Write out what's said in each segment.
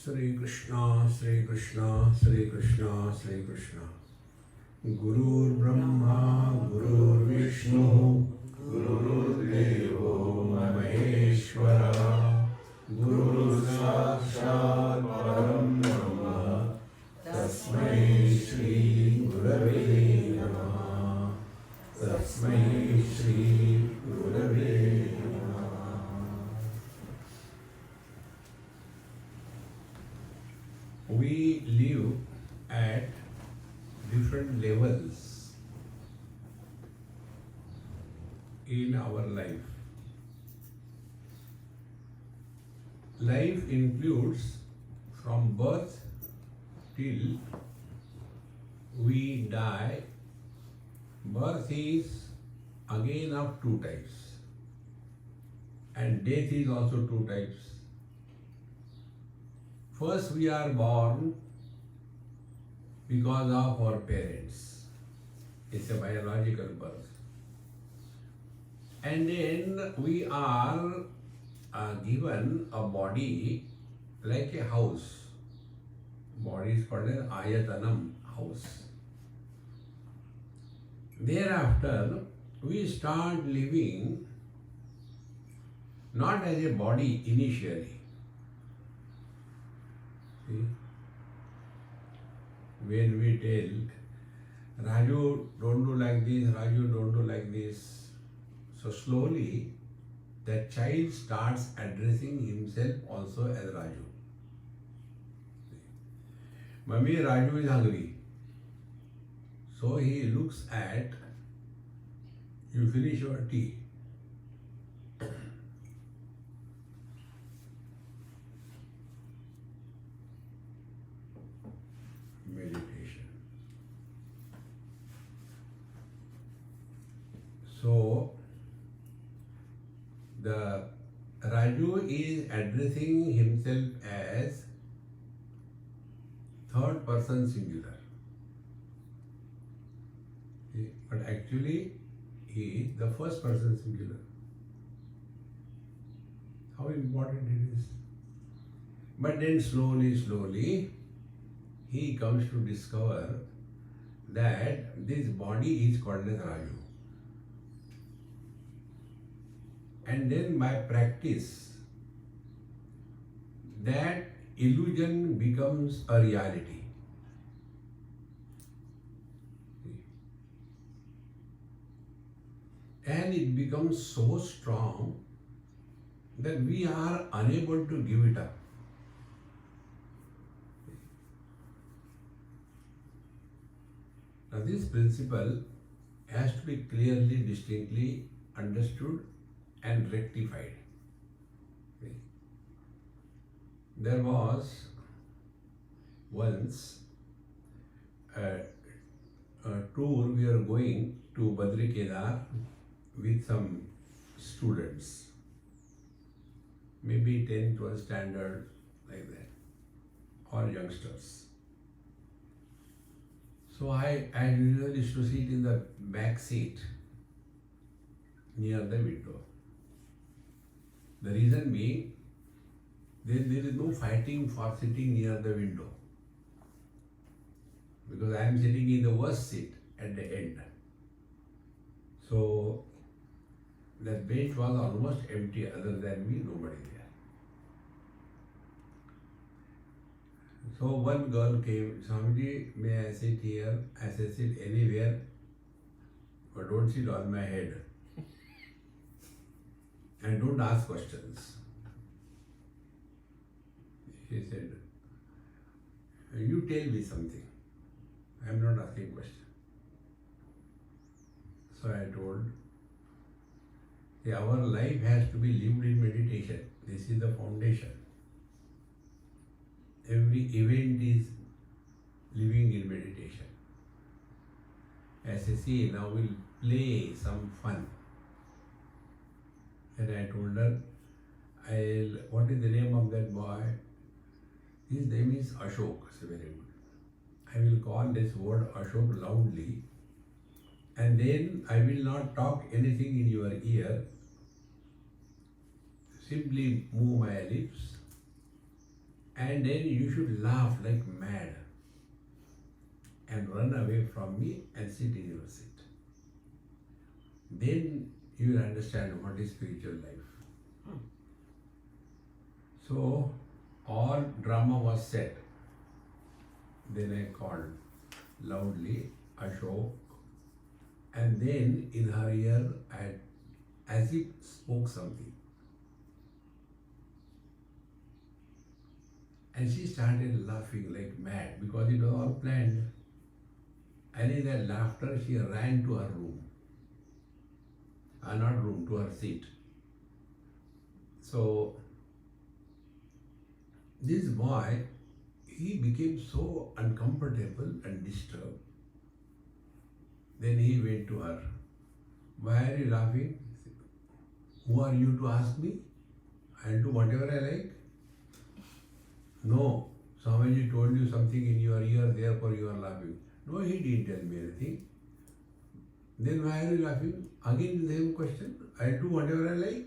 Sri Krishna, Sri Krishna, Sri Krishna, Sri Krishna. Guru Brahma, Guru Vishnu, Guru Devo Maheshwara, Guru Sakshat Param Brahma, Tasmai Shri Gurave Namaha, Tasmai Shri Gurave Namaha. We live at different levels in our life. Life includes from birth till we die. Birth is again of two types, and death is also two types. First, we are born because of our parents. It's a biological birth. And then we are given a body like a house. Body is called an ayatanam, house. Thereafter, we start living not as a body initially. See? When we tell, Raju, don't do like this, Raju, don't do like this. So slowly, that child starts addressing himself also as Raju. Mummy, Raju is hungry. So he looks at, you finish your tea. Meditation. So, the Raju is addressing himself as third person singular. But actually, he is the first person singular. How important it is. But then slowly, he comes to discover that this body is called as Raju. And then by practice, that illusion becomes a reality. And it becomes so strong that we are unable to give it up. Now this principle has to be clearly, distinctly understood and rectified. There was once a tour. We were going to Badri Kedar with some students, maybe 10th, 12th standard, like that, or youngsters. So I usually used to sit in the back seat near the window. The reason being, there is no fighting for sitting near the window, because I am sitting in the worst seat at the end. So that bench was almost empty, other than me, nobody there. So one girl came, Swamiji, may I sit here? I said, sit anywhere, but don't sit on my head. And don't ask questions. She said, you tell me something. I am not asking questions. So I told, see, our life has to be lived in meditation. This is the foundation. Every event is living in meditation. As I say, now we'll play some fun. And I told her, what is the name of that boy? His name is Ashok. It's very good. I will call this word Ashok loudly, and then I will not talk anything in your ear. Simply move my lips and then you should laugh like mad and run away from me and sit in your seat. Then you will understand what is spiritual life. So all drama was set. Then I called loudly Ashok, and then in her ear I as if spoke something. And she started laughing like mad because it was all planned. And in that laughter, she ran to her room. Not room, to her seat. So, this boy, he became so uncomfortable and disturbed. Then he went to her. Why are you laughing? Who are you to ask me? I'll do whatever I like. No, Swamiji told you something in your ear, therefore you are laughing. No, he didn't tell me anything. Then why are you laughing? Again the same question. I'll do whatever I like.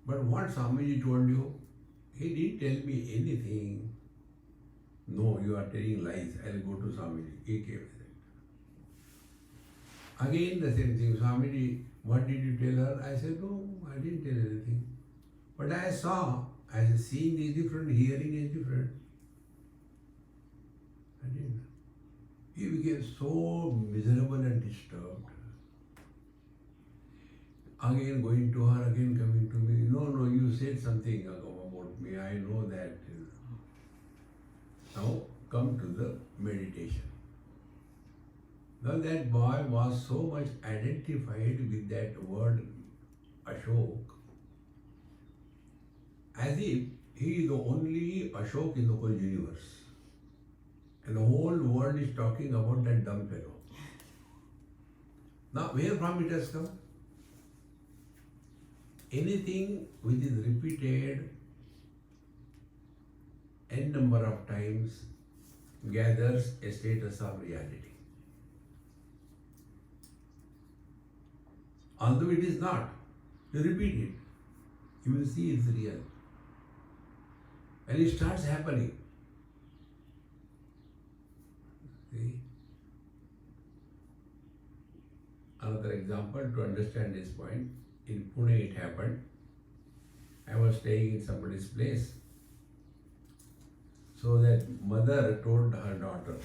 But what Swamiji told you? He didn't tell me anything. No, you are telling lies. I'll go to Swamiji. He came. Again the same thing. Swamiji, what did you tell her? I said, no, I didn't tell anything. But I saw, seeing is different, hearing is different. I didn't. He became so miserable and disturbed. Again going to her, again coming to me. No, you said something about me. I know that. Now come to the meditation. Now that boy was so much identified with that word Ashok, as if he is the only Ashok in the whole universe. And the whole world is talking about that dumb fellow. Now, where from it has come? Anything which is repeated n number of times gathers a status of reality. Although it is not, you repeat it, you will see it's real. And it starts happening. See? Another example to understand this point. In Pune it happened. I was staying in somebody's place. So that mother told her daughter,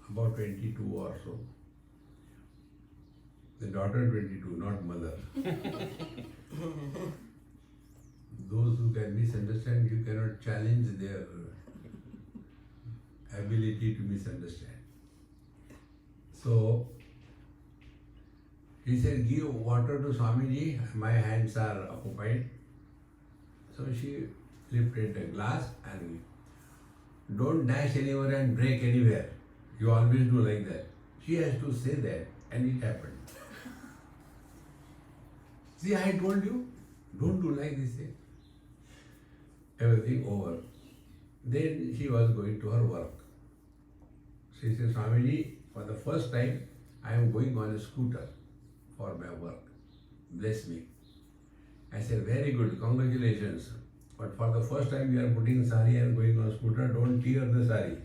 about 22 or so. The daughter 22, not mother. Those who can misunderstand, you cannot challenge their ability to misunderstand. So, he said, give water to Swamiji, my hands are occupied. So she lifted the glass and don't dash anywhere and break anywhere. You always do like that. She has to say that, and it happened. See, I told you, don't do like this thing. Everything over. Then she was going to her work. She said, Swamiji, for the first time, I am going on a scooter for my work. Bless me. I said, very good, congratulations. But for the first time you are putting sari and going on scooter, don't tear the sari.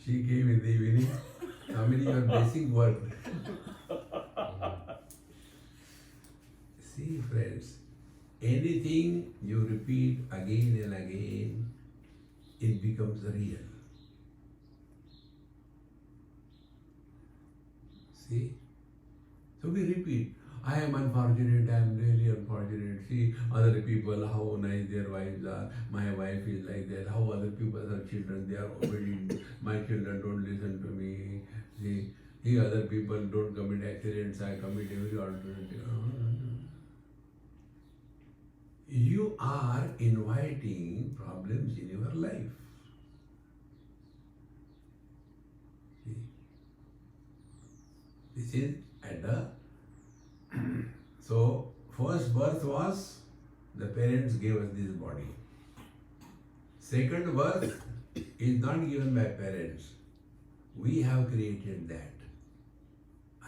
She came in the evening, Swamiji, your basic work. See friends, anything you repeat again and again, it becomes real. See? So we repeat, I am unfortunate, I am really unfortunate. See other people, how nice their wives are. My wife is like that. How other people have children, they are obedient. My children don't listen to me. See other people don't commit accidents, I commit every alternative. You are inviting problems in your life. See? This is at the so first birth was the parents gave us this body. Second birth is not given by parents. We have created that.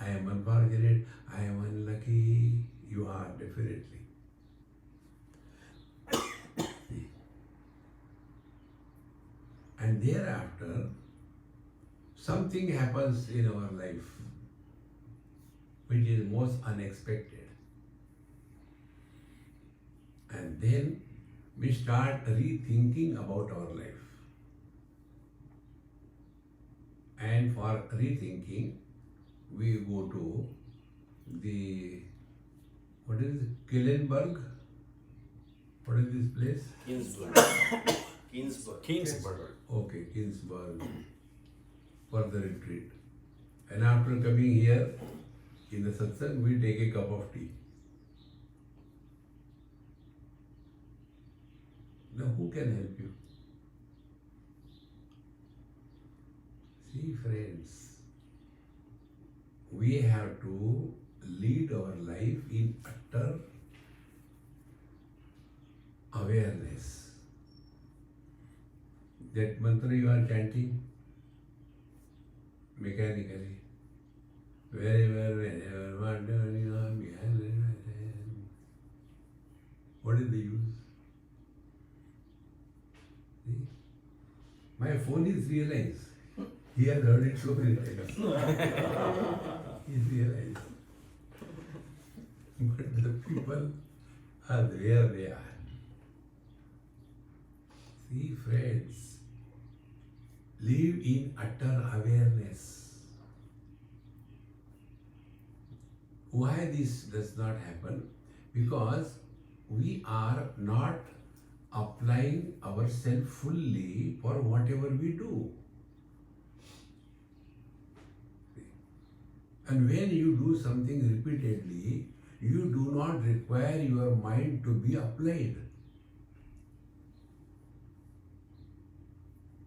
I am unfortunate, I am unlucky. definitely. And thereafter, something happens in our life which is most unexpected. And then we start rethinking about our life. And for rethinking, we go to the, what is it, Killenberg? What is this place? Kingsburg. Okay, Kingsburg, for the retreat. And after coming here, in the satsang, we take a cup of tea. Now, who can help you? See, friends, we have to lead our life in utter awareness. That mantra you are chanting mechanically, wherever, whenever, whatever you are, what is the use? See? My phone is realized. He has heard it so many times. He realized. But the people are where they are. See, friends, live in utter awareness. Why this does not happen? Because we are not applying ourselves fully for whatever we do. And when you do something repeatedly, you do not require your mind to be applied.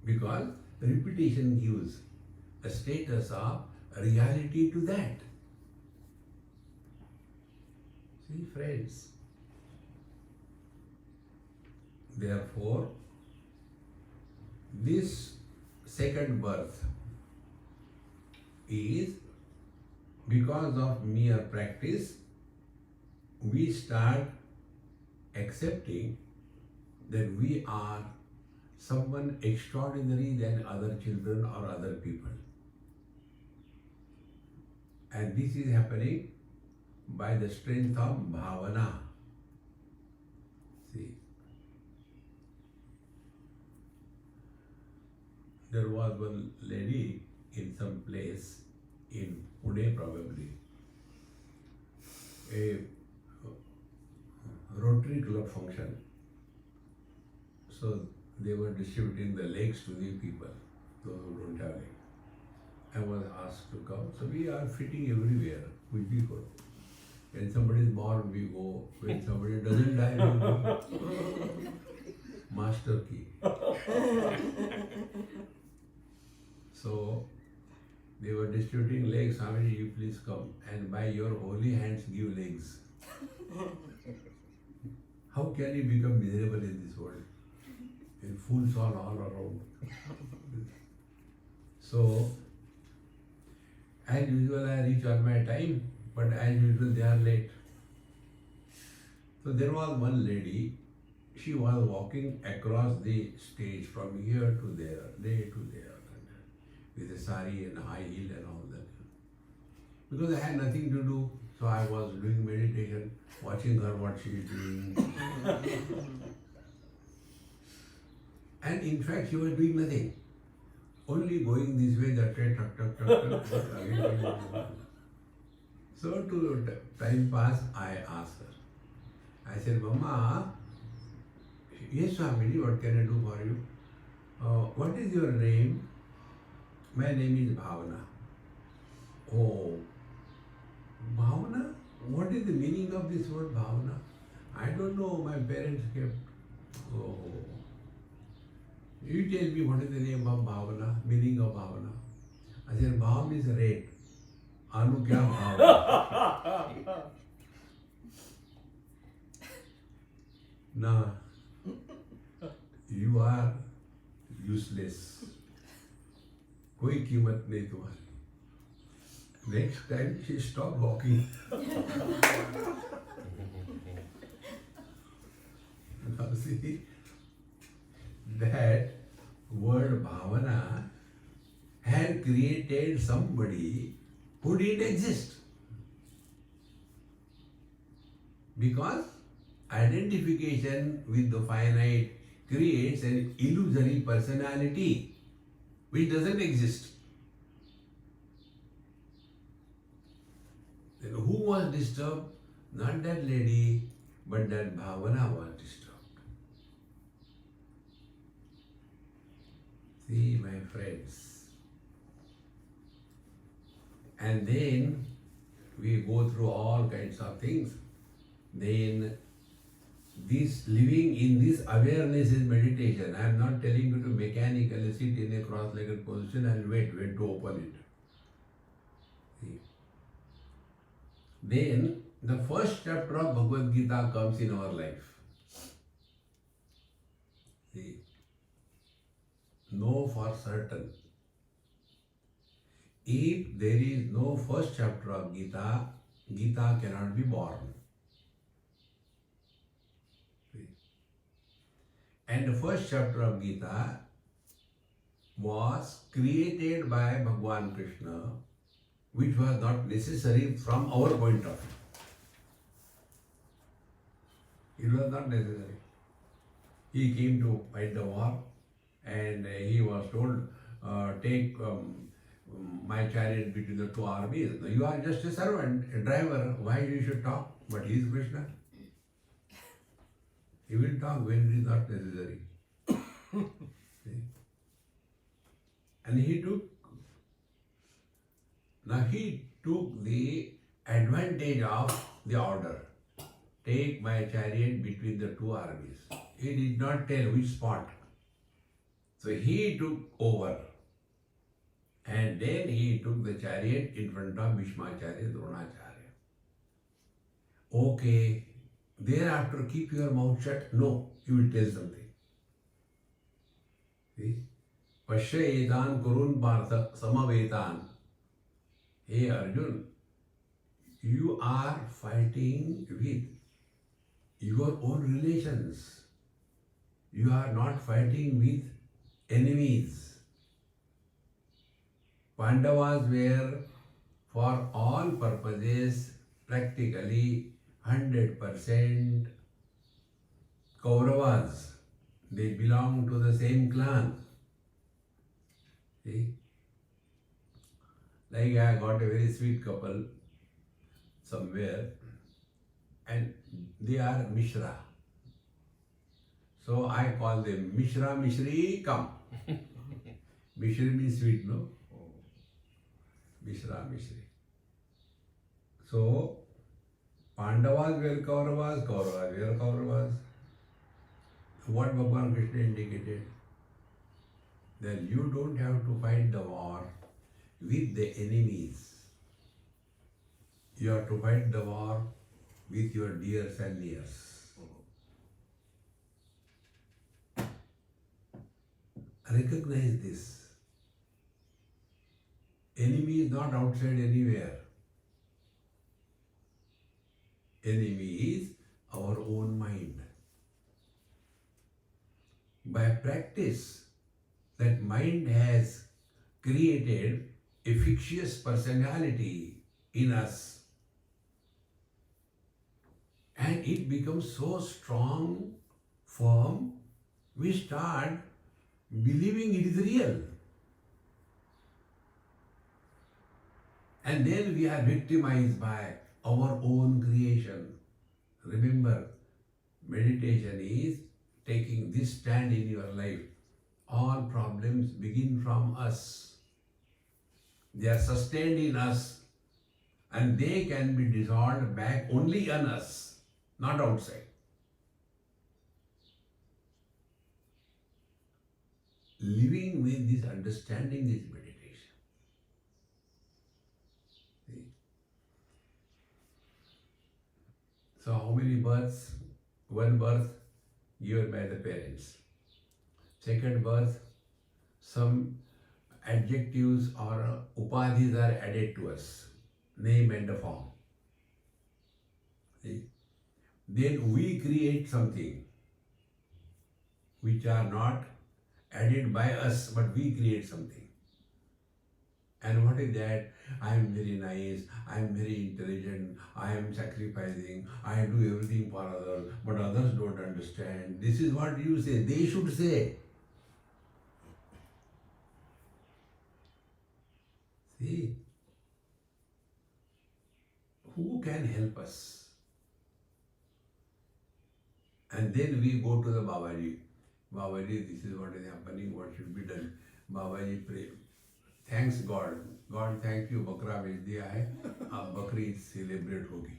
Because repetition gives a status of reality to that. See, friends. Therefore, this second birth is because of mere practice, we start accepting that we are someone extraordinary than other children or other people. And this is happening by the strength of bhavana. See, there was one lady in some place in Pune, probably, a Rotary Club function. So they were distributing the legs to the people, those who don't have legs. I was asked to come. So we are fitting everywhere with people. When somebody is born, we go. When somebody doesn't die, we go. Master key. So they were distributing legs. Swamiji, you please come and by your holy hands give legs. How can you become miserable in this world? And fools all around. So, as usual, I reach on my time, but as usual, they are late. So there was one lady. She was walking across the stage from here to there, there to there, with a sari and high heel and all that. Because I had nothing to do, so I was doing meditation, watching her what she is doing. And in fact, she was doing nothing. Only going this way, that way, tuck, tuck, tuck, tuck, again. So to time pass, I asked her. I said, Mama, yes, Swamiji, what can I do for you? What is your name? My name is Bhavana. Oh, Bhavana? What is the meaning of this word Bhavana? I don't know, my parents kept. Oh. You tell me what is the name of Bhavana, meaning of Bhavana. I said, Bhav means red. Anu kya Bhav? Nah, you are useless. कोई कीमत नहीं तुम्हारी. Next time she stopped walking. See, that word bhavana had created somebody who didn't exist. Because identification with the finite creates an illusory personality which doesn't exist. Then who was disturbed? Not that lady, but that bhavana was disturbed. See, my friends. And then we go through all kinds of things. Then this living in this awareness is meditation. I am not telling you to mechanically sit in a cross-legged position and wait to open it. See. Then the first chapter of Bhagavad Gita comes in our life. See. Know for certain. If there is no first chapter of Gita, Gita cannot be born. See. And the first chapter of Gita was created by Bhagwan Krishna, which was not necessary from our point of view. It was not necessary. He came to fight the war and he was told, take my chariot between the two armies. You are just a servant, a driver. Why you should talk? But he is Krishna. He will talk when it is not necessary. See? And he took the advantage of the order. Take my chariot between the two armies. He did not tell which spot. So he took over. And then he took the chariot in front of Bhishmacharya, Dronacharya. Okay, thereafter keep your mouth shut. No, he will tell something. See? Pashya etan kurun partha samavetan. Hey Arjun, you are fighting with your own relations. You are not fighting with enemies. Pandavas were for all purposes practically 100% Kauravas. They belong to the same clan. See? Like I got a very sweet couple somewhere and they are Mishra. So I call them Mishra, Mishri, come. Mishri means sweet, no? Mishra, Mishri. So Pandavas were Kauravas, Kauravas were Kauravas. What Bhagwan Krishna indicated? That you don't have to fight the war with the enemies. You have to fight the war with your dears and nears. Recognize this. Enemy is not outside anywhere. Enemy is our own mind. By practice, that mind has created a fictitious personality in us. And it becomes so strong, firm, we start believing it is real. And then we are victimized by our own creation. Remember, meditation is taking this stand in your life. All problems begin from us. They are sustained in us and they can be dissolved back only on us, not outside. Living with this understanding is meditation. See? So how many births? One birth given by the parents. Second birth, some adjectives or upadhis are added to us, name and a form. See? Then we create something. which are not added by us, but we create something. And what is that? I am very nice, I am very intelligent, I am sacrificing, I do everything for others, but others don't understand. This is what you say. They should say. See, who can help us? And then we go to the Babaji. Babaji, this is what is happening, what should be done. Babaji pray. Thanks God. God, thank you, बकरा भेज दिया है, अब बकरी celebrate होगी.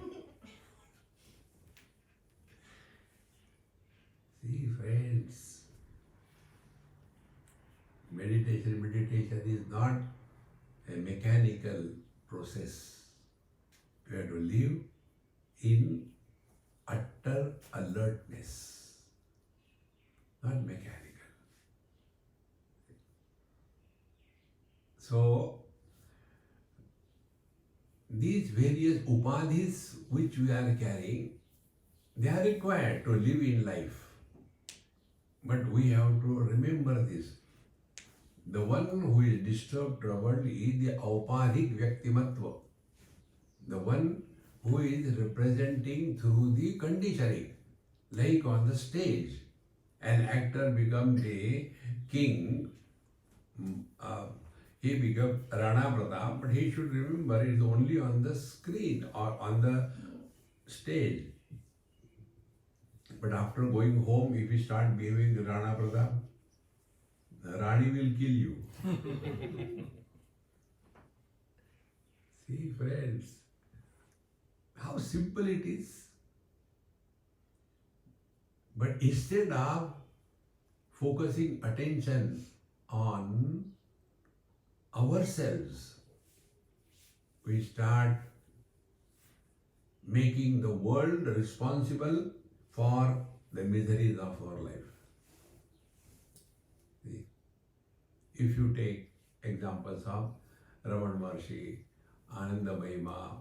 See, friends, meditation is not a mechanical process. You have to live in utter alertness, not mechanical. So, these various upadhis which we are carrying, they are required to live in life. But we have to remember this. The one who is disturbed, troubled is the aupadhik vyaktimatva. The one who is representing through the conditioning. Like on the stage, an actor becomes a king, he becomes Rana Pratap, but he should remember it is only on the screen or on the stage. But after going home, if you start behaving Rana Pratap, the Rani will kill you. See, friends, how simple it is. But instead of focusing attention on ourselves, we start making the world responsible for the miseries of our life. See? If you take examples of Raman Maharshi, Ananda Mahima,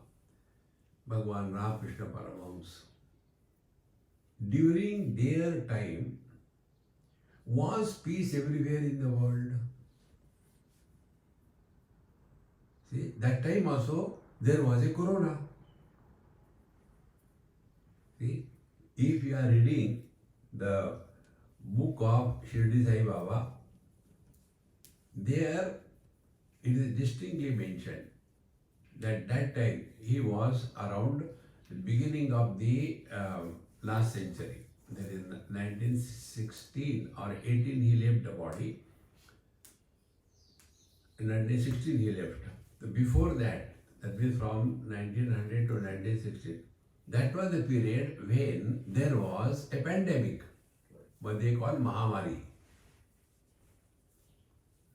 Bhagwan Ramakrishna Paramahamsa, during their time, was peace everywhere in the world? See, that time also there was a corona. See, if you are reading the book of Shirdi Sai Baba, there it is distinctly mentioned that time he was around the beginning of the last century. That is 1916 or 18 he left the body. In 1916 he left. Before that, that means from 1900 to 1916, that was the period when there was a pandemic, what they call Mahamari.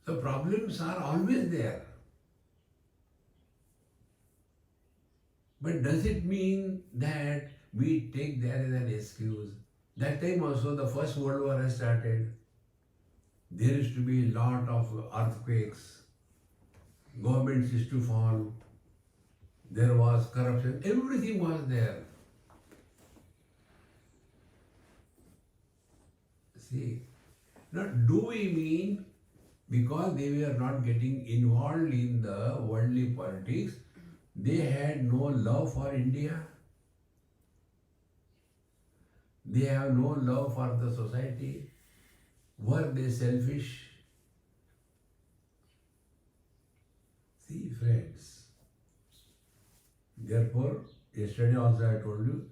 So problems are always there. But does it mean that we take that as an excuse? That time also the First World War has started. There used to be a lot of earthquakes. Governments used to fall. There was corruption. Everything was there. See, now do we mean because they were not getting involved in the worldly politics, they had no love for India? They have no love for the society? Were they selfish? See, friends, therefore, yesterday also I told you,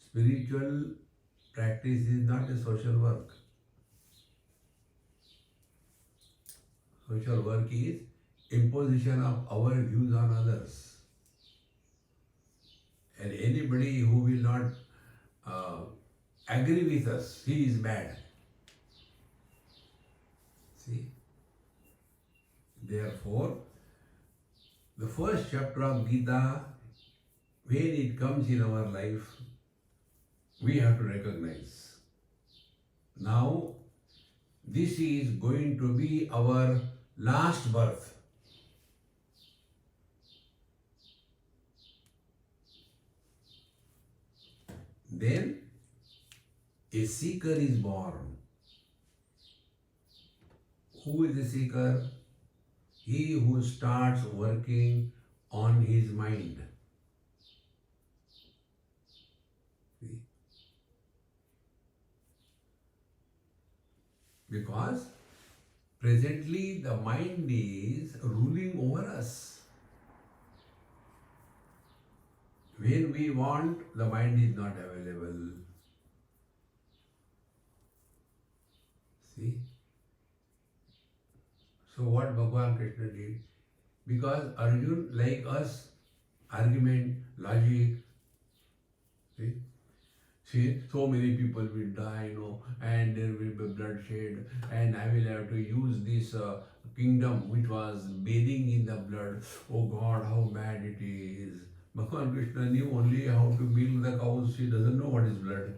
spiritual practice is not a social work. Social work is imposition of our views on others. And anybody who will not agree with us, he is bad. See? Therefore, the first chapter of Gita, when it comes in our life, we have to recognize. Now, this is going to be our last birth. Then a seeker is born. Who is the seeker? He who starts working on his mind. See? Because presently the mind is ruling over us. When we want, the mind is not available. See? So what Bhagavan Krishna did? Because Arjun, like us, argument, logic, see, so many people will die, and there will be bloodshed, and I will have to use this kingdom which was bathing in the blood. Oh God, how bad it is. Bhagavan Krishna knew only how to milk the cows. He doesn't know what is blood.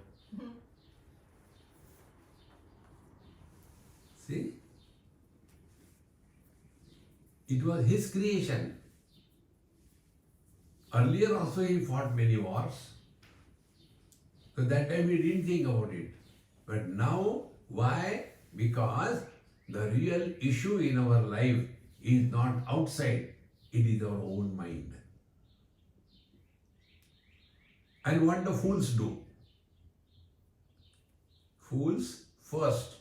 See? It was his creation. Earlier also he fought many wars. So that time he didn't think about it. But now, why? Because the real issue in our life is not outside, it is our own mind. And what the fools do? Fools first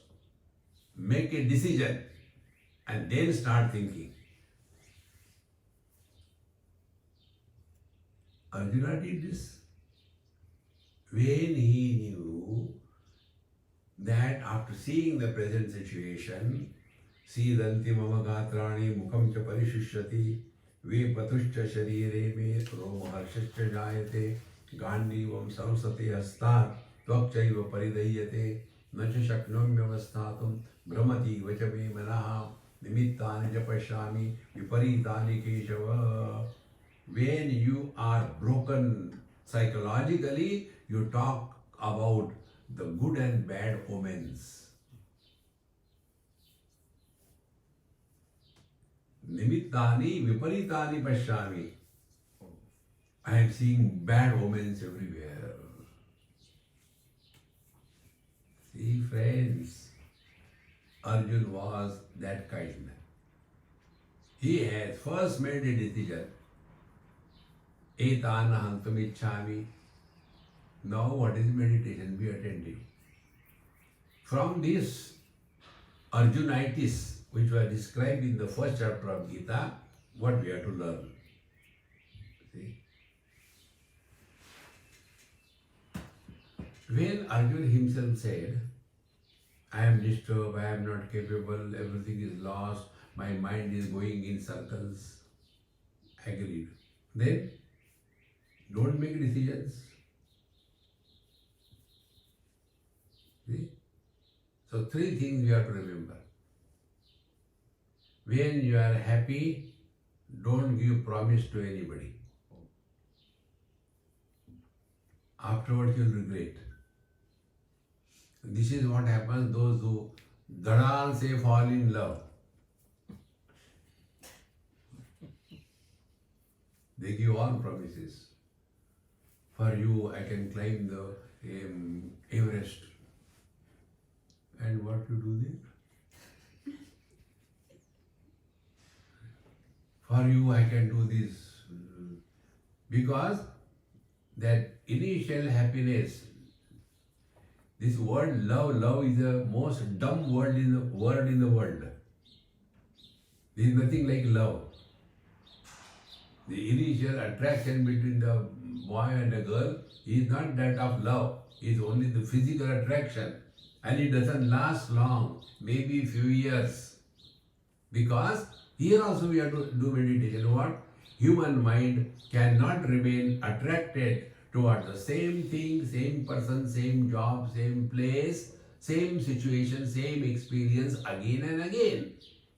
make a decision and then start thinking. Arjuna did this when he knew that after seeing the present situation, Sidanti mama gatrani mukham cha parishishyati ve patuscha sharire me roma harshascha jayate gandivam samsate hastat tvakchaiva paridayate nacha shaknomyavastatum brahmati vacha me manaha nimittani japashami viparitani keshava. When you are broken psychologically, you talk about the good and bad omens. Nimittani viparitani pashyami. I am seeing bad omens everywhere. See, friends, Arjun was that kind. He has first made a decision. Etana hantum ichchami. Now what is meditation? Be attentive. From this Arjunitis, which was described in the first chapter of Gita, what we have to learn? See? When Arjuna himself said, I am disturbed, I am not capable, everything is lost, my mind is going in circles, agreed. Then, don't make decisions. See? So, three things you have to remember. When you are happy, don't give promise to anybody. Afterwards, you will regret. This is what happens those who dhadal say fall in love. They give all promises. For you, I can climb the Everest. And what you do there? For you, I can do this. Because that initial happiness, this word love is the most dumb word in the world. There is nothing like love. The initial attraction between the boy and the girl is not that of love. It is only the physical attraction. And it doesn't last long, maybe a few years. Because here also we have to do meditation. What? Human mind cannot remain attracted toward the same thing, same person, same job, same place, same situation, same experience again and again.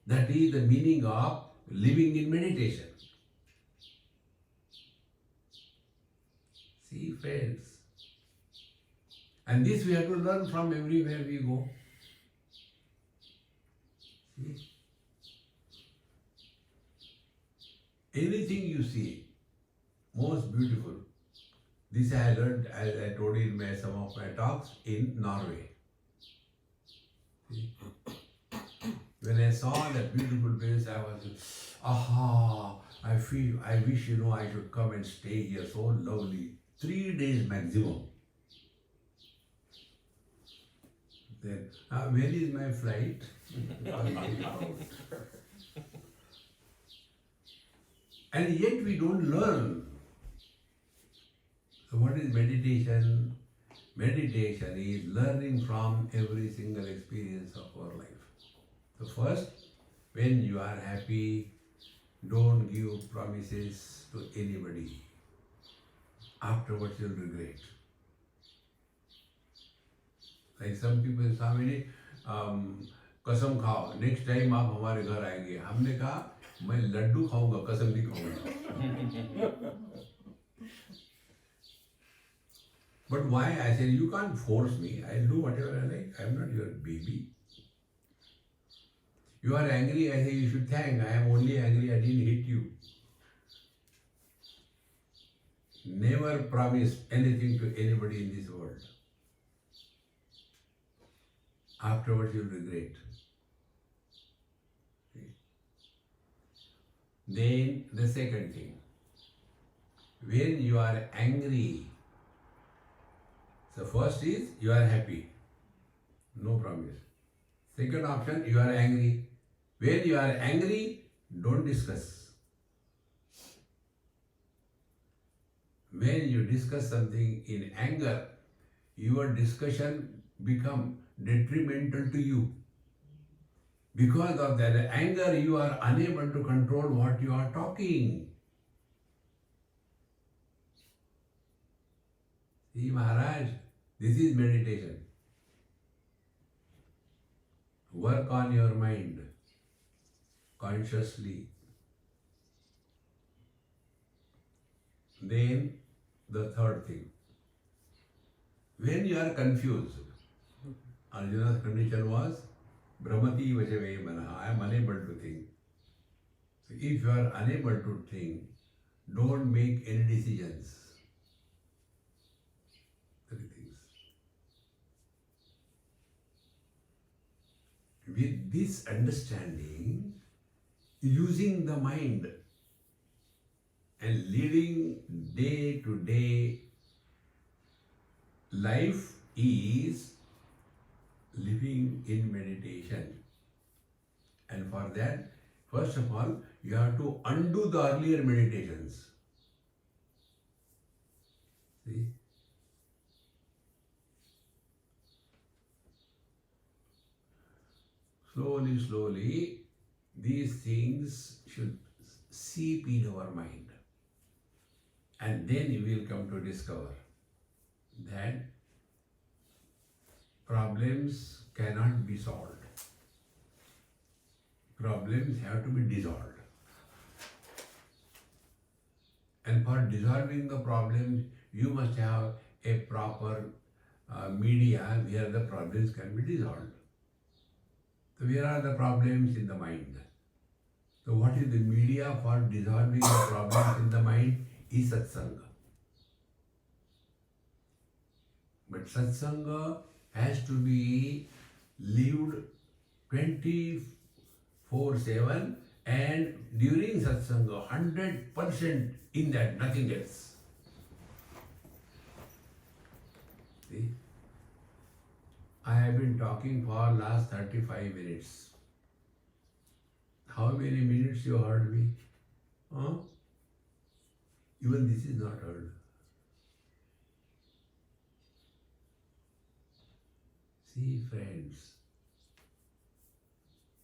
That is the meaning of living in meditation. See, friends. And this we have to learn from everywhere we go. See? Anything you see, most beautiful. This I learned, as I told you in some of my talks, in Norway. See? When I saw that beautiful place, I was, aha, I wish, I should come and stay here, so lovely. 3 days maximum. Then, when is my flight? And yet we don't learn. So what is meditation? Meditation is learning from every single experience of our life. So first, when you are happy, don't give promises to anybody. Afterwards you'll regret. Like some people, Swami, कसम खाओ, next time आप हमारे घर आएंगे. हमने कहा मैं लड्डू खाऊंगा, कसम नहीं खाऊंगा. But why? I said, you can't force me. I'll do whatever I like. I'm not your baby. You are angry. I say, you should thank. I am only angry. I didn't hit you. Never promise anything to anybody in this world. Afterwards, you'll regret. Then, the second thing. When you are angry, so first is you are happy, no promise. Second option, you are angry. When you are angry, don't discuss. When you discuss something in anger, your discussion become detrimental to you. Because of that anger, you are unable to control what you are talking. See, Maharaj, this is meditation. Work on your mind consciously. Then the third thing. When you are confused, Arjuna's condition was Brahmati Vachave Manaha. I am unable to think. So if you are unable to think, don't make any decisions. Three things. With this understanding, using the mind and living day to day life is living in meditation. And for that, first of all, you have to undo the earlier meditations. See? Slowly, slowly, these things should seep in our mind. And then you will come to discover that problems cannot be solved. Problems have to be dissolved. And for dissolving the problems, you must have a proper media where the problems can be dissolved. So where are the problems? In the mind. So what is the media for dissolving the problems in the mind? Is satsanga. But satsanga has to be lived 24/7, and during satsanga 100% in that, nothing else. See? I have been talking for last 35 minutes. How many minutes you heard me? Huh? Even this is not heard. See, friends,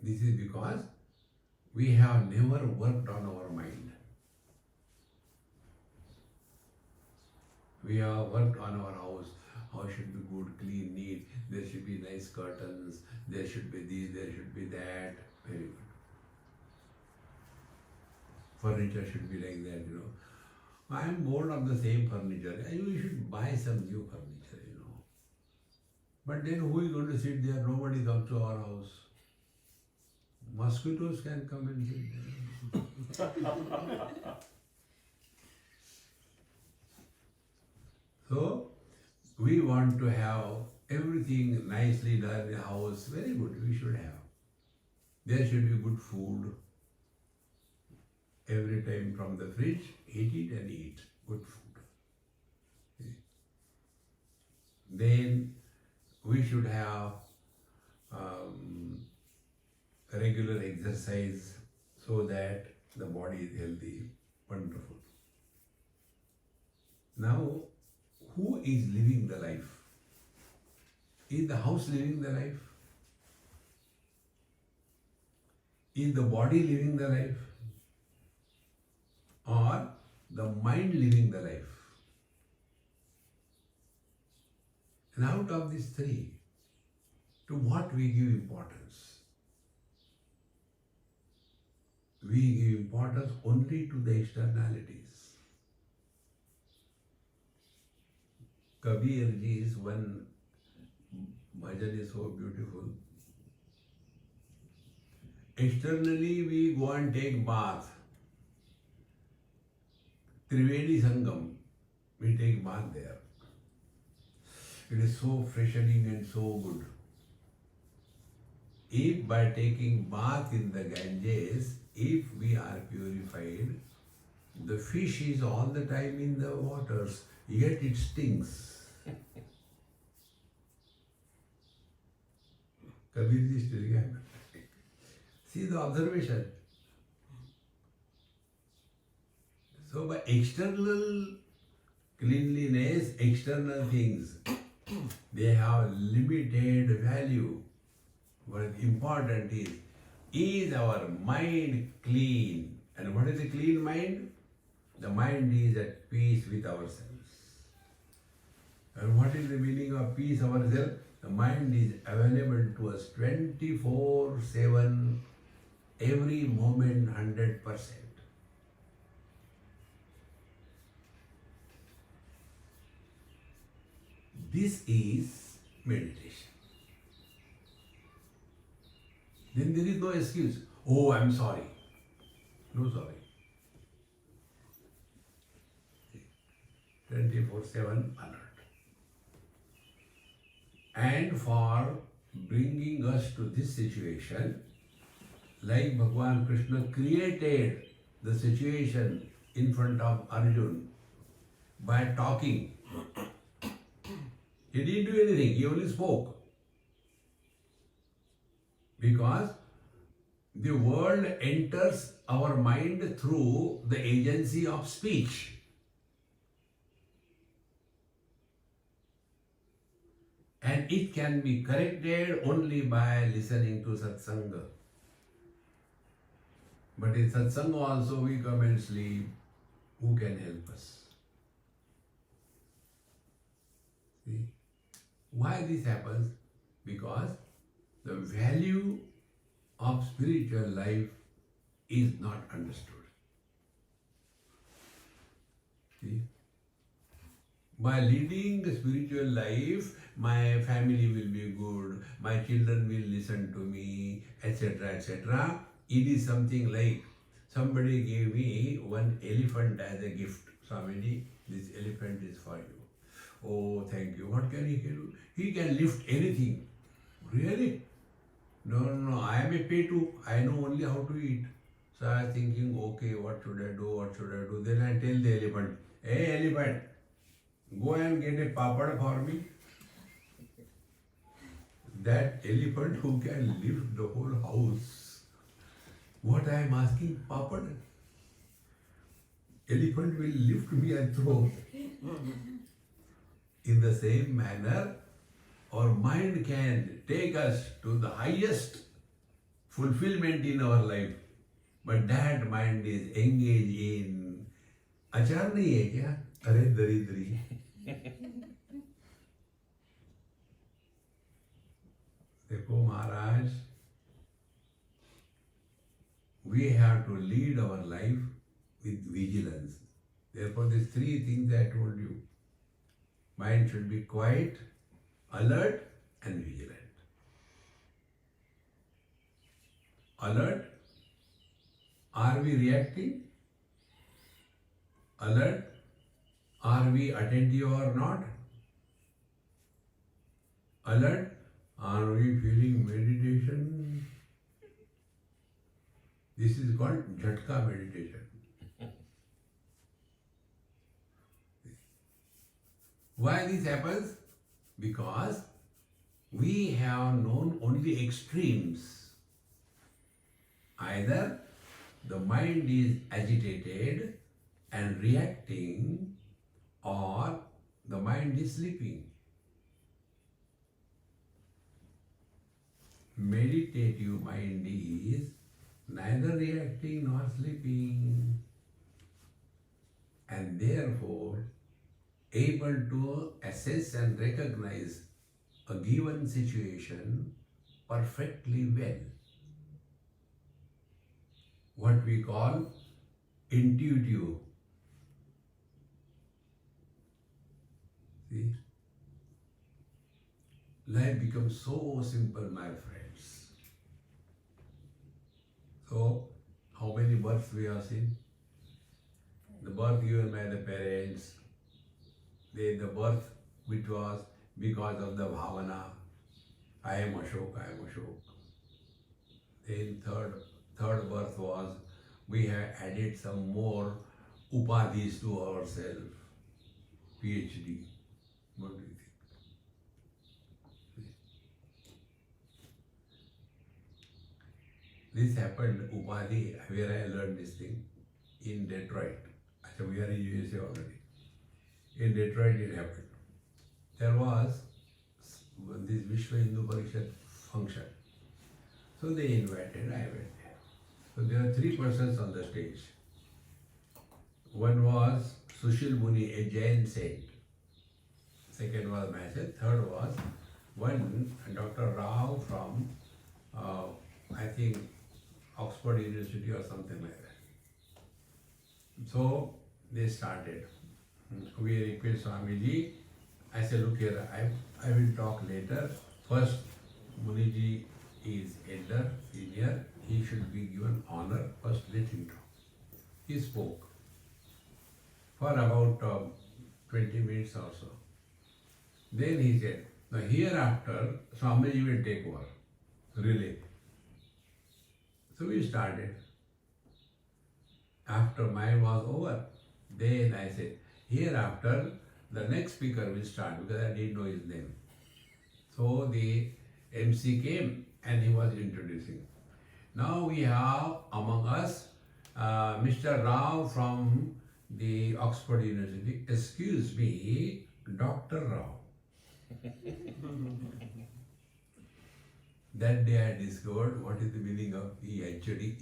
this is because we have never worked on our mind. We have worked on our house. How should be good, clean, neat. There should be nice curtains. There should be this, there should be that. Very good. Furniture should be like that, I am bored of the same furniture. You should buy some new furniture, But then who is going to sit there? Nobody comes to our house. Mosquitoes can come and sit there. So, we want to have everything nicely done in the house. Very good, we should have. There should be good food every time from the fridge. Eat it and eat good food. Then we should have regular exercise so that the body is healthy. Wonderful. Now, who is living the life? Is the house living the life? Is the body living the life? Or the mind living the life? And out of these three, to what we give importance? We give importance only to the externalities. Kabirji's one bhajan is so beautiful. Externally we go and take bath. Trivedi Sangam, we take bath there. It is so freshening and so good. If by taking bath in the Ganges, if we are purified, the fish is all the time in the waters, yet it stings. Kabirji is telling him. See the observation. So by external cleanliness, external things, they have limited value. What is important is our mind clean? And what is a clean mind? The mind is at peace with ourselves. And what is the meaning of peace ourselves? The mind is available to us 24/7, every moment 100%. This is meditation. Then there is no excuse. Oh, I'm sorry. No sorry. 24/7 alert. And for bringing us to this situation, like Bhagavan Krishna created the situation in front of Arjuna by talking. He didn't do anything, he only spoke. Because the world enters our mind through the agency of speech. And it can be corrected only by listening to satsanga. But in satsanga also we come and sleep. Who can help us? See? Why this happens? Because the value of spiritual life is not understood. See? By leading the spiritual life, my family will be good, my children will listen to me, etc., etc. It is something like somebody gave me one elephant as a gift. Swamiji, this elephant is for you. Oh, thank you. What can he do? He can lift anything. Really? No, I am a petu. I know only how to eat. So I was thinking, okay, what should I do? Then I tell the elephant, hey elephant, go and get a papad for me. That elephant who can lift the whole house. What I am asking, papad? Elephant will lift me and throw. In the same manner, our mind can take us to the highest fulfillment in our life. But that mind is engaged in अचार नहीं है क्या? अरे दरिद्री. देखो महाराज, we have to lead our life with vigilance. Therefore, these three things I told you. Mind should be quiet, alert, and vigilant. Alert. Are we reacting? Alert. Are we attentive or not? Alert. Are we feeling meditation? This is called Jhatka meditation. Why this happens? Because we have known only extremes. Either the mind is agitated and reacting, or the mind is sleeping. Meditative mind is neither reacting nor sleeping, and therefore able to assess and recognize a given situation perfectly well. What we call intuitive. See? Life becomes so simple, my friends. So, how many births we have seen? The birth given by the parents, then the birth which was because of the bhavana, I am Ashok, I am Ashok. Then third birth was we have added some more upadhis to ourselves. PhD. What do you think? This happened, Upadhi, where I learned this thing, in Detroit. So we are in USA already. In Detroit it happened. There was this Vishwa Hindu Parishad function. So they invited, I went there. So there are three persons on the stage. One was Sushil Muni, a Jain saint. Second was myself. Third was one Dr. Rao from, I think, Oxford University or something like that. So they started. We request Swamiji. I said, look here, I will talk later. First, Muniji is elder, senior. He should be given honor. First, let him talk. He spoke for about 20 minutes or so. Then he said, now hereafter, Swamiji will take over, relay. So we started. After mine was over, then I said, hereafter, the next speaker will start, because I didn't know his name. So the MC came and he was introducing. Now we have among us Mr. Rao from the Oxford University. Excuse me, Dr. Rao. That day I discovered what is the meaning of PhD.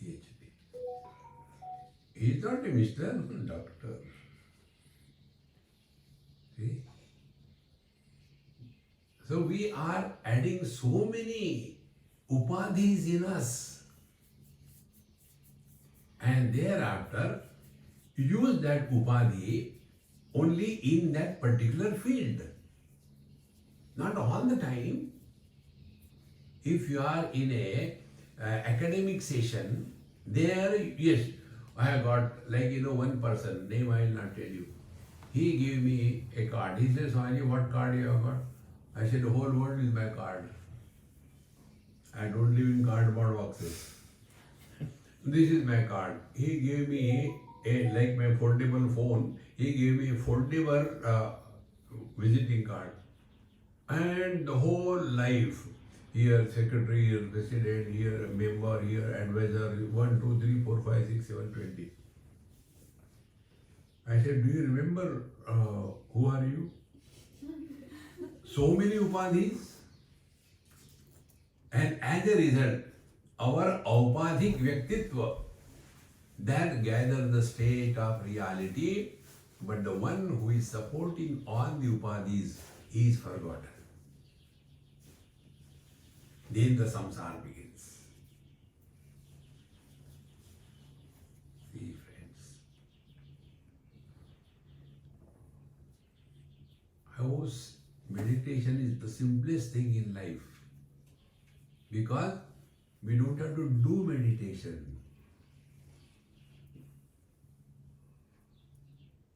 PhD. He is not a Mr. Doctor. See? So we are adding so many upadhis in us, and thereafter use that upadhi only in that particular field. Not all the time. If you are in a academic session, there, yes, I have got, like, one person, name I will not tell you. He gave me a card. He said, Swami, what card you have got? I said, the whole world is my card. I don't live in cardboard boxes. This is my card. He gave me like my foldable phone, he gave me a foldable visiting card. And the whole life, here secretary, here president, here member, here advisor, 1, 2, 3, 4, 5, 6, 7, 20. I said, do you remember who are you? So many upadhis. And as a result, our aupadhik vyaktitva, that gather the state of reality, but the one who is supporting all the upadhis is forgotten. Then the samsara begins. See, friends, how meditation is the simplest thing in life, because we don't have to do meditation.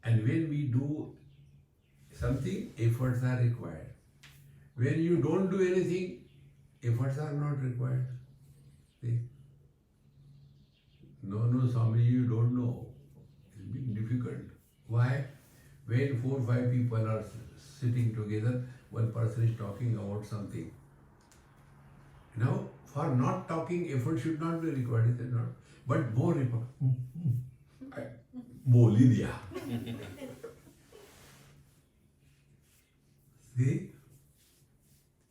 And when we do something, efforts are required. When you don't do anything, efforts are not required. See? No, Swami, you don't know. It's been difficult. Why? When 4 5 people are sitting together, one person is talking about something. Now, for not talking, effort should not be required, is it not? But more important. बोल ही दिया. See?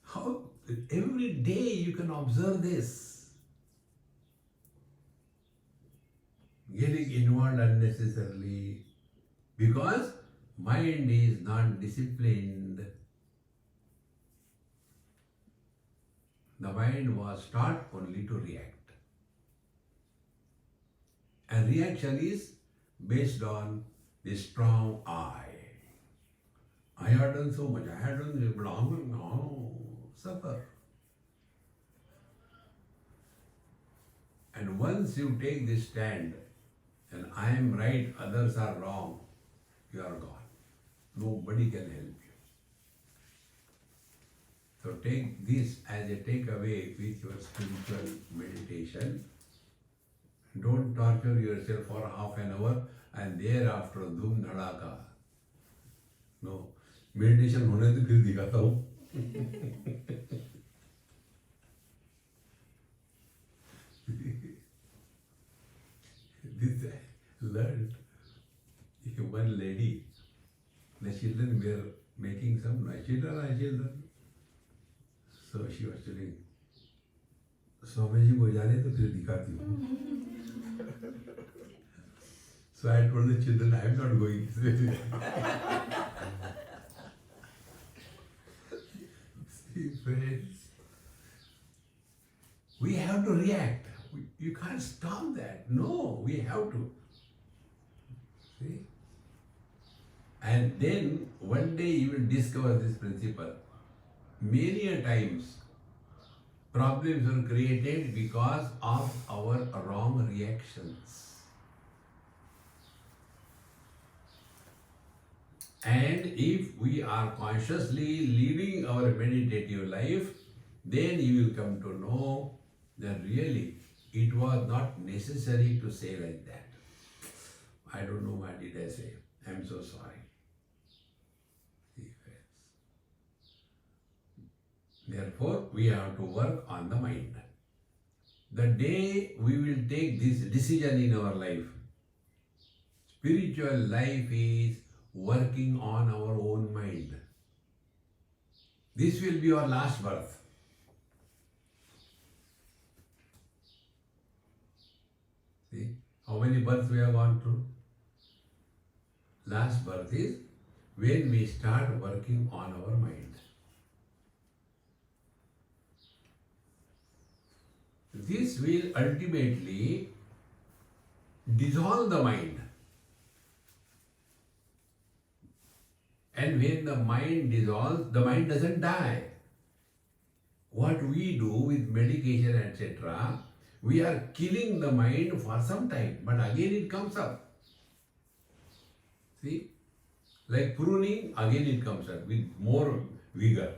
How every day you can observe this. Getting involved unnecessarily because mind is not disciplined. The mind was taught only to react. And reaction is based on the strong I. I have done so much, I have done this, but no, suffer. And once you take this stand, and I am right, others are wrong, you are gone. Nobody can help you. So take this as a takeaway with your spiritual meditation. Don't torture yourself for half an hour and thereafter धूम धड़ाका. No. Meditation होने तो फिर दिखाता हूँ. This I learned. One lady, the children were making some noise. Children. So she was telling, Swami ji को जाने तो फिर दिखाती हूँ. So I told the children, I am not going. See, friends, we have to react. You can't stop that. No, we have to. See? And then one day you will discover this principle. Many a times, problems are created because of our wrong reactions. And if we are consciously living our meditative life, then you will come to know that really it was not necessary to say like that. I don't know what did I say. I am so sorry. See, friends. Therefore, we have to work on the mind. The day we will take this decision in our life, spiritual life is working on our own mind. This will be our last birth. See, how many births we have gone through? Last birth is when we start working on our mind. This will ultimately dissolve the mind. And when the mind dissolves, the mind doesn't die. What we do with medication, etc., we are killing the mind for some time, but again it comes up. See? Like pruning, again it comes up with more vigor.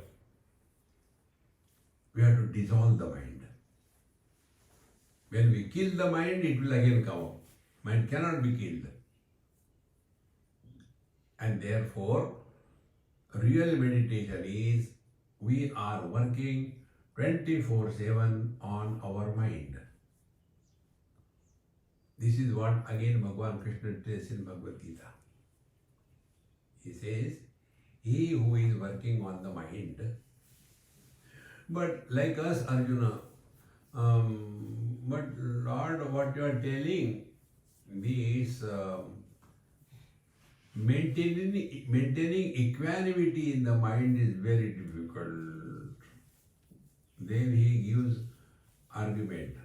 We have to dissolve the mind. When we kill the mind, it will again come up. Mind cannot be killed. And therefore, real meditation is we are working 24/7 on our mind. This is what again Bhagavan Krishna says in Bhagavad Gita. He says, he who is working on the mind, but like us, Arjuna, but Lord, what you are telling, this maintaining equanimity in the mind is very difficult. Then he gives argument.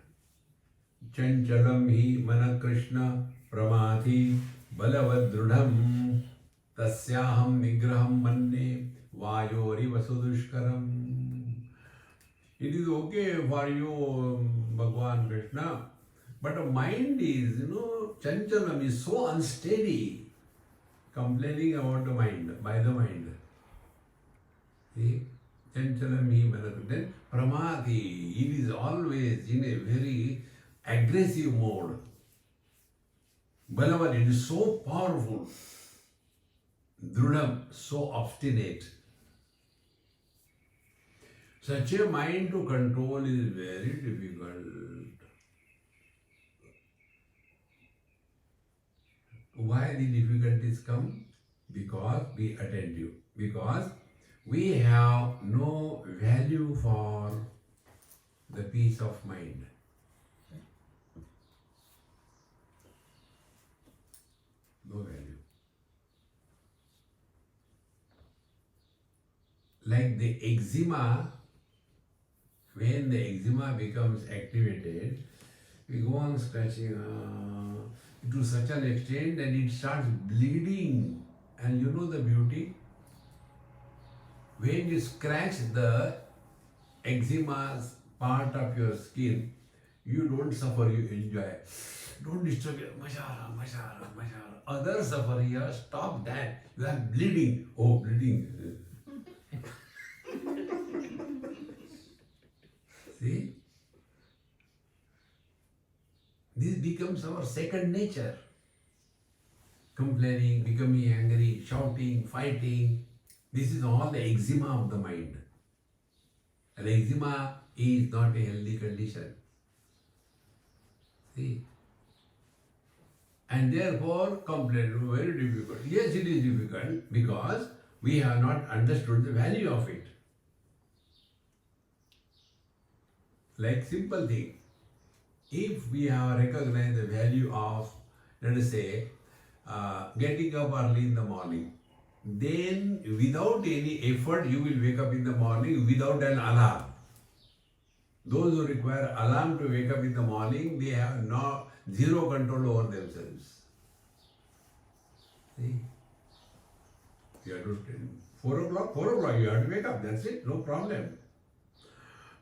Chanchalam hi mana Krishna pramati balavadrudham tasyaham nigraham manne vayori vasudushkaram. It is okay for you, Bhagavan Krishna, but the mind is, chanchalam is so unsteady, complaining about the mind, by the mind. See? Chanchalam hi manatu. Then pramati, it is always in a very aggressive mode. Balavan, it is so powerful. Drudam, so obstinate. Such a mind to control is very difficult. Why the difficulties come? Because be attentive. Because we have no value for the peace of mind. No value. Like the eczema, when the eczema becomes activated, we go on scratching to such an extent that it starts bleeding. And you know the beauty? When you scratch the eczema's part of your skin, you don't suffer, you enjoy. Don't disturb it. Mashara, mashara, mashara. Others suffer here, stop that. You are bleeding. Oh, bleeding. See? This becomes our second nature. Complaining, becoming angry, shouting, fighting. This is all the eczema of the mind. And eczema is not a healthy condition. See? And therefore, complaint is very difficult. Yes, it is difficult because we have not understood the value of it. Like simple thing. If we have recognized the value of, let us say, getting up early in the morning, then without any effort you will wake up in the morning without an alarm. Those who require alarm to wake up in the morning, they have zero control over themselves. See? You have to 4 o'clock you have to wake up, that's it, no problem.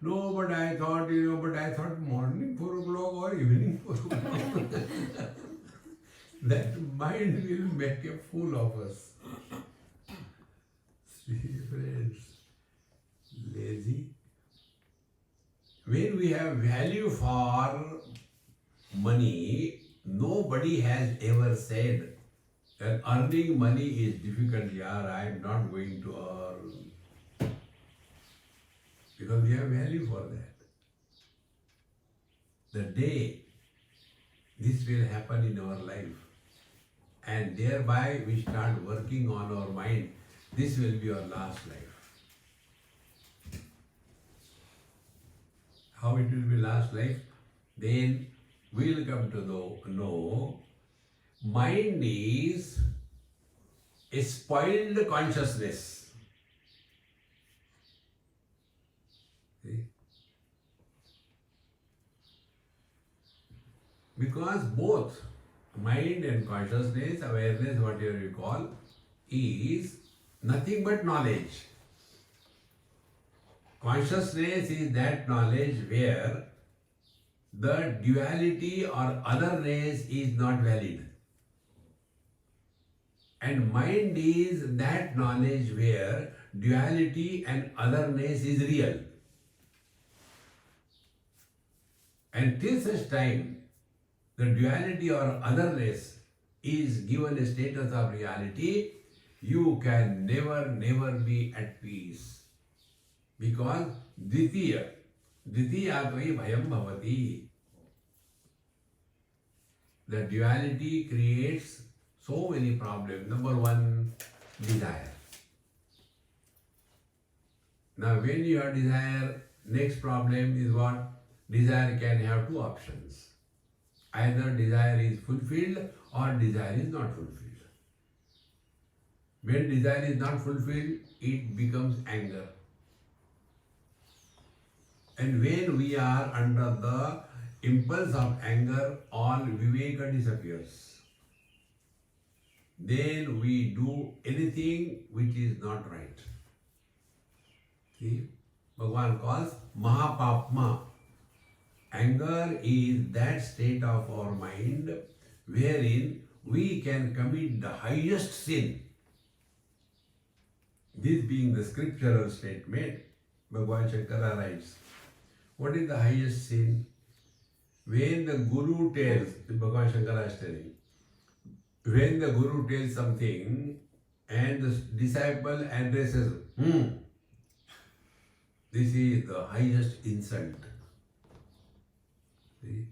No, but I thought morning 4 o'clock or evening 4 o'clock. That mind will make a fool of us. See, friends, lazy. When we have value for money, nobody has ever said that earning money is difficult. Yeah, I am not going to earn. Because we have value for that. The day this will happen in our life, and thereby we start working on our mind, this will be our last life. How it will be last life? Then we will come to know mind is a spoiled consciousness. See? Because both mind and consciousness, awareness, whatever you call, is nothing but knowledge. Consciousness is that knowledge where the duality or otherness is not valid. And mind is that knowledge where duality and otherness is real. And till such time, the duality or otherness is given a status of reality, you can never be at peace. Because Dvitiya tvai bhayam bhavati. The duality creates so many problems. Number one, desire. Now when you have desire, next problem is what? Desire can have two options. Either desire is fulfilled or desire is not fulfilled. When desire is not fulfilled, it becomes anger. And when we are under the impulse of anger, all viveka disappears. Then we do anything which is not right. See, Bhagavan calls Mahapapma. Anger is that state of our mind wherein we can commit the highest sin. This being the scriptural statement, Bhagavan Shankara writes, what is the highest sin? When the Guru tells, Bhagavan Shankara is telling, when the Guru tells something and the disciple addresses, this is the highest insult. See?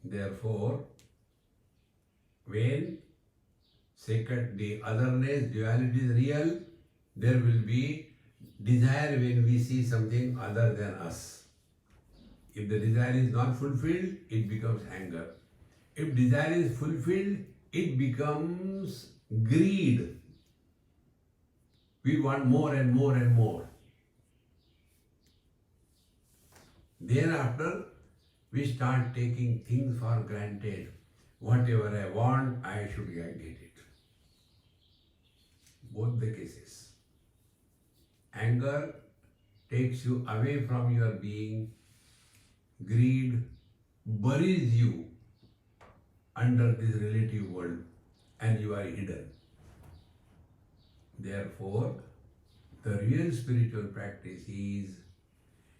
Therefore, when the otherness, duality is real, there will be desire when we see something other than us. If the desire is not fulfilled, it becomes anger. If desire is fulfilled, it becomes greed. We want more and more and more. Thereafter, we start taking things for granted. Whatever I want, I should get it. Both the cases. Anger takes you away from your being. Greed buries you under this relative world and you are hidden. Therefore, the real spiritual practice is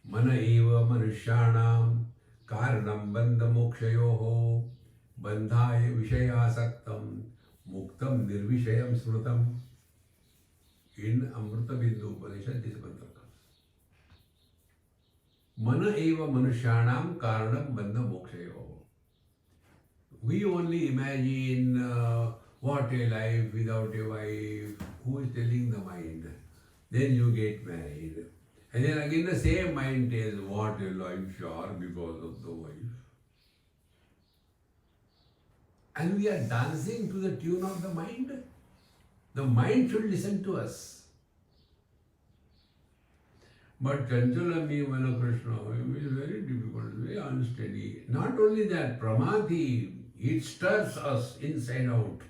mana eva manushyanam karanam bandha mokshayoho bandhaya vishayasaktam muktam nirvishayam smrutam. In Amrita Bindu Upanishad, this mantra comes. Mana eva manushyanam karanam bandha mokshayoho. We only imagine what a life without a wife. Who is telling the mind? Then you get married. And then again the same mind tells what a life you are because of the wife. And we are dancing to the tune of the mind. The mind should listen to us. But Chanchalami Manakrishna is very difficult, very unsteady. Not only that, Pramati, it stirs us inside out.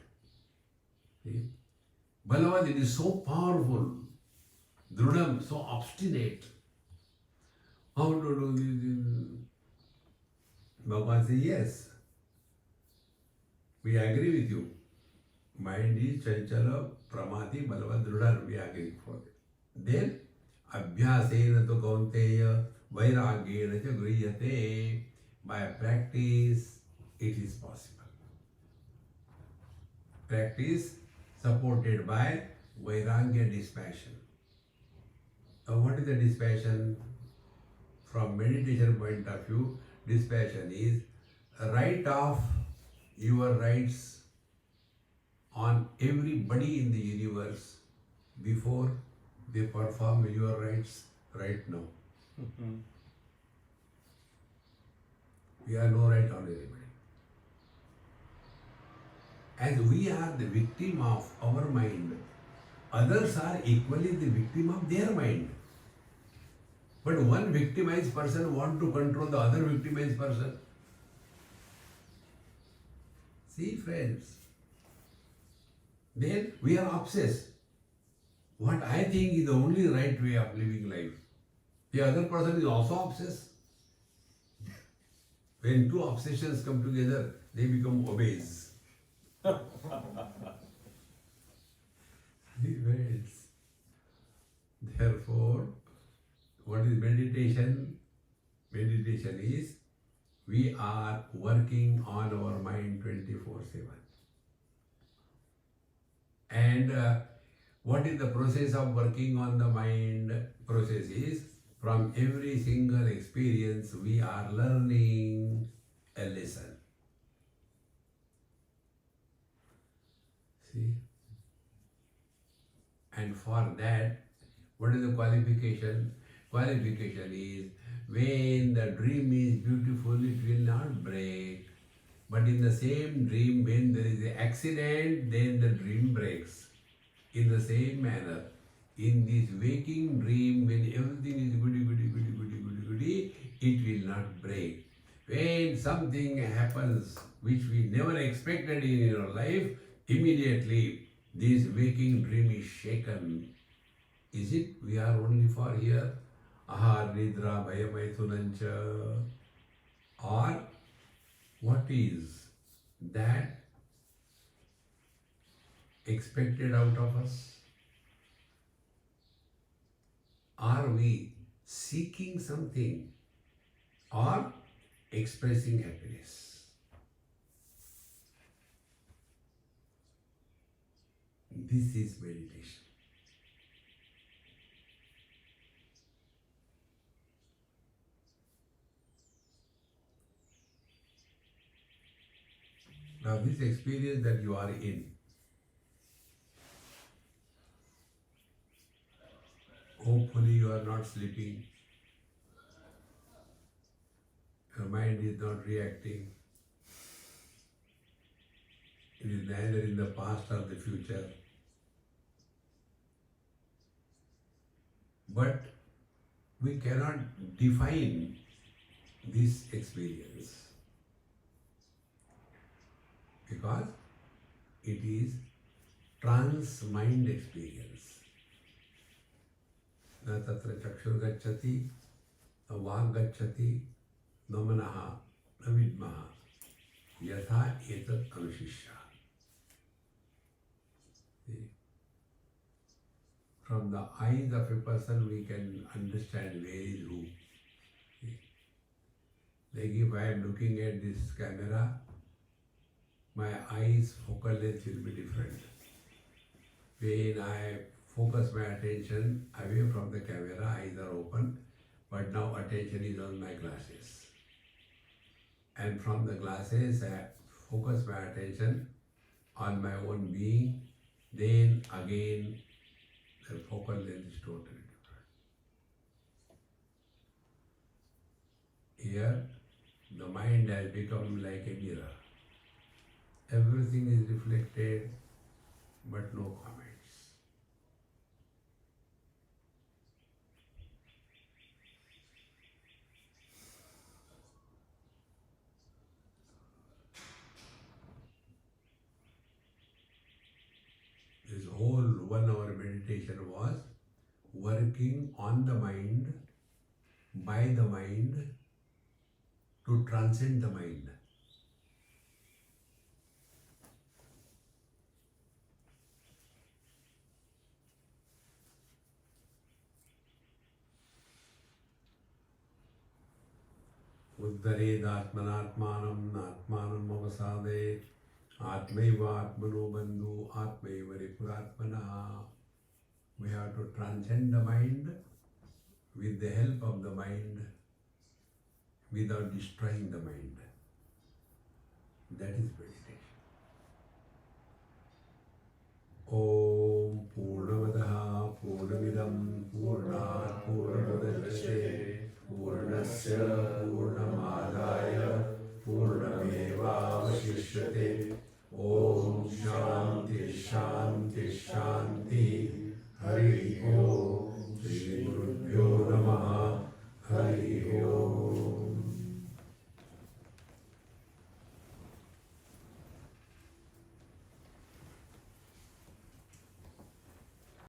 See? Balavad, it is so powerful. Drudam, so obstinate. How to do this? Bhagavan says, yes. We agree with you. Mind is Chanchala, Pramati, Balavad, Drudam, we agree for it. Then, Abhyasena to Kaunteya, Vairagyena cha griyate. By practice, it is possible. Practice supported by Vairagya dispassion. Now, what is the dispassion? From meditation point of view, dispassion is write off your rights on everybody in the universe before they perform your rights right now. We have no right on anybody. As we are the victim of our mind, others are equally the victim of their mind. But one victimized person wants to control the other victimized person. See, friends, then we are obsessed. What I think is the only right way of living life. The other person is also obsessed. When two obsessions come together, they become obese. Therefore, what is meditation? Meditation is we are working on our mind 24/7. And what is the process of working on the mind? Process is from every single experience we are learning a lesson. See? And for that, what is the qualification? Qualification is when the dream is beautiful, it will not break. But in the same dream, when there is an accident, then the dream breaks. In the same manner, in this waking dream, when everything is goody, it will not break. When something happens which we never expected in your life, immediately this waking dream is shaken. Is it we are only for here? Ahar, Nidra, Bhayamaithunancha. Or what is that expected out of us? are we seeking something or expressing happiness? This is meditation. Now, this experience that you are in, hopefully you are not sleeping, your mind is not reacting, it is neither in the past or the future. But we cannot define this experience because it is trans-mind experience. Na tatra chakshur gacchati, na vak gacchati, na manaha, na vidmaha, yatha etat anusishya. From the eyes of a person we can understand where is who. Like if I am looking at this camera, my eyes focal length will be different. When I focus my attention away from the camera, eyes are open, but now attention is on my glasses. And from the glasses, I focus my attention on my own being, then again the focal length is totally different. Here, the mind has become like a mirror. Everything is reflected, but no comments. This whole 1 hour meditation was working on the mind, by the mind, to transcend the mind. Uddharedātmanātmānam nātmānam avasādayet ātmaiva ātmano bandhu ātmaiva ripurātmanā. We have to transcend the mind with the help of the mind without destroying the mind. That is meditation. Om Purnamadaha Purnamidam Purnat Purnamudachyate Purnasya Purnamadaya Purnamevavashishyate. Om Shanti Shanti Shanti. Hari Om.